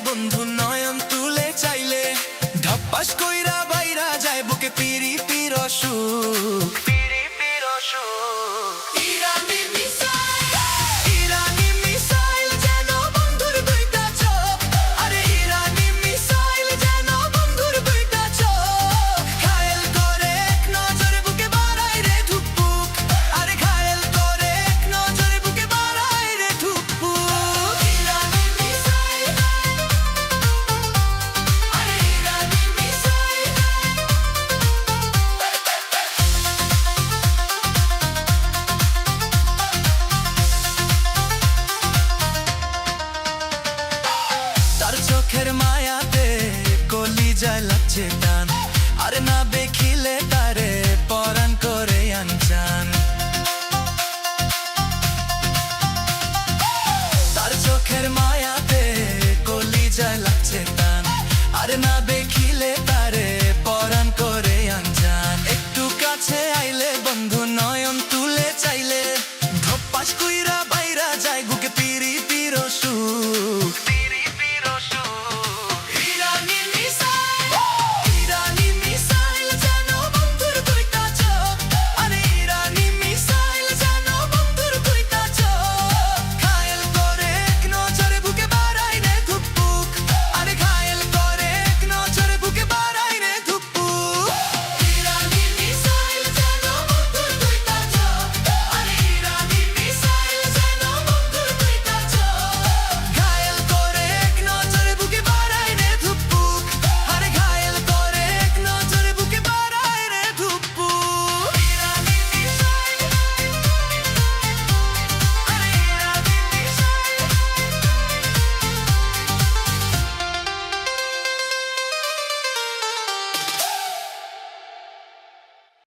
বন্ধু নয়ন তুলে চাইলে ধপাস কইরা বাইরা যায় বুকে পিরি পিরসু পিরি পিরসু ইরানি মিসাইল ইরানি মিসাইল যেন বন্ধুর দুইটা চোখ আরে ইরানি মিসাইল যেন বন্ধুর দুইটা চোখ ঘায়েল করে এক নজরে বুকে বাড়ায় রে ধুকপুক আরে ঘায়েল করে এক নজরে বুকে বাড়ায় রে ধুকপুক ইরানি মিসাইল আরে ইরানি মিসাইল তার চোখের মায়াতে কলিজায় লাগছে